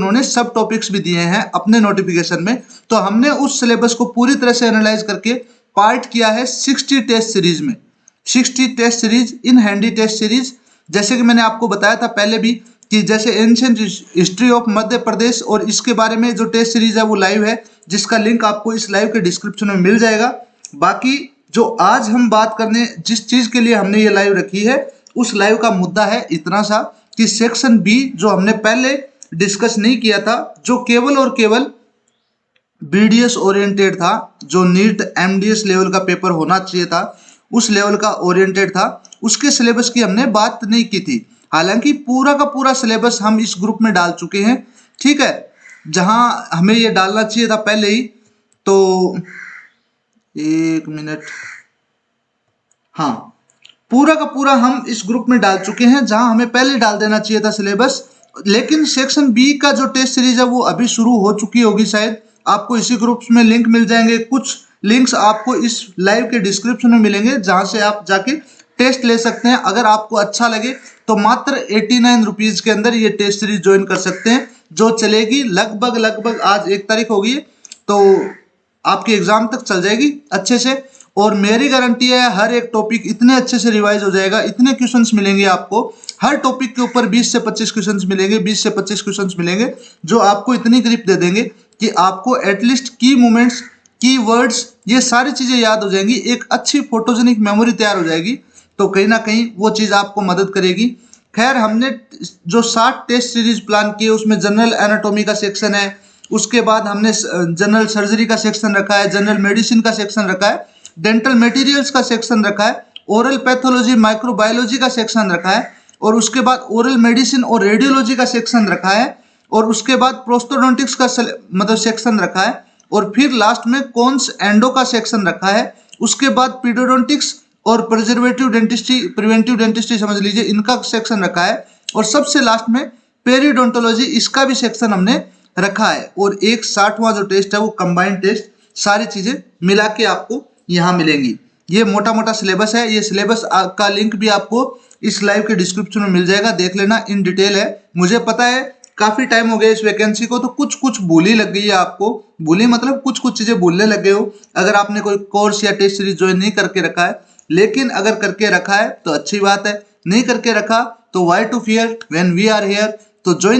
उन्होंने सब टॉपिक्स भी दिए हैं अपने नोटिफिकेशन में। तो हमने उस सिलेबस को पूरी तरह से एनालाइज करके पार्ट किया है 60 टेस्ट सीरीज में, 60 test series in handy test series. जैसे कि मैंने आपको बताया था पहले भी कि जैसे ancient history of Madhya Pradesh, और इसके बारे में जो टेस्ट सीरीज है वो लाइव है, जिसका लिंक आपको इस लाइव के डिस्क्रिप्शन में मिल जाएगा। बाकी जो आज हम बात करने जिस चीज के लिए हमने ये लाइव रखी है, उस लाइव का मुद्दा है इतना सा कि सेक्शन बी जो हमने पहले डिस्कस नहीं किया था, जो केवल और केवल बीडीएस ओरिएंटेड था, जो नीट एमडीएस लेवल का पेपर होना चाहिए था उस लेवल का ओरिएंटेड था, उसके सिलेबस की हमने बात नहीं की थी। हालांकि पूरा का पूरा सिलेबस हम इस ग्रुप में डाल चुके हैं, ठीक है, जहां हमें ये डालना चाहिए था पहले ही। तो एक मिनट, हाँ, पूरा का पूरा हम इस ग्रुप में डाल चुके हैं जहां हमें पहले डाल देना चाहिए था सिलेबस। लेकिन सेक्शन बी का जो टेस्ट सीरीज है वो अभी शुरू हो चुकी होगी, शायद आपको इसी ग्रुप्स में लिंक मिल जाएंगे। कुछ लिंक्स आपको इस लाइव के डिस्क्रिप्शन में मिलेंगे जहां से आप जाके टेस्ट ले सकते हैं। अगर आपको अच्छा लगे तो मात्र 89 रुपीज के अंदर ये टेस्ट सीरीज ज्वाइन कर सकते हैं, जो चलेगी लगभग आज 1 तारीख होगी तो आपकी एग्जाम तक चल जाएगी अच्छे से। और मेरी गारंटी है हर एक टॉपिक इतने अच्छे से रिवाइज हो जाएगा, इतने क्वेश्चंस मिलेंगे आपको, हर टॉपिक के ऊपर 20 से 25 क्वेश्चंस मिलेंगे, 20 से 25 क्वेश्चंस मिलेंगे जो आपको इतनी ग्रिप दे देंगे कि आपको एटलीस्ट की मूवमेंट्स, की वर्ड्स, ये सारी चीजें याद हो जाएंगी, एक अच्छी फोटोजेनिक मेमोरी तैयार हो जाएगी। तो कहीं ना कहीं वो चीज आपको मदद करेगी। खैर, हमने जो 60 टेस्ट सीरीज प्लान किए उसमें जनरल एनाटॉमी का सेक्शन है, उसके बाद हमने जनरल सर्जरी का सेक्शन रखा है, जनरल मेडिसिन का सेक्शन रखा है, डेंटल मटेरियल्स का सेक्शन रखा है, ओरल पैथोलॉजी माइक्रोबायोलॉजी का सेक्शन रखा है, और उसके बाद ओरल मेडिसिन और रेडियोलॉजी का सेक्शन रखा है, और उसके बाद प्रोस्टोडोंटिक्स का मतलब सेक्शन रखा है, और फिर लास्ट में कॉन्स एंडो का सेक्शन रखा है। उसके बाद पीडोडोंटिक्स और प्रिवेंटिव डेंटिस्ट्री समझ लीजिए, इनका सेक्शन रखा है, और सबसे लास्ट में पेरिडोंटोलॉजी, इसका भी सेक्शन हमने रखा है। और एक 60वां जो टेस्ट है वो कंबाइंड टेस्ट, सारी चीजें मिला के आपको यहाँ मिलेंगी। ये मोटा मोटा सिलेबस है। ये सिलेबस का लिंक भी आपको इस लाइव के डिस्क्रिप्शन में मिल जाएगा, देख लेना, इन डिटेल है। मुझे पता है काफी टाइम हो गया इस वैकेंसी को, तो कुछ भूली लग गई है आपको, भूली मतलब कुछ चीजें भूलने लग गए हो अगर आपने कोई कोर्स या टेस्ट सीरीज ज्वाइन नहीं करके रखा है। लेकिन अगर करके रखा है तो अच्छी बात है, नहीं करके रखा तो why to fear when we are here. तो ज्वाइन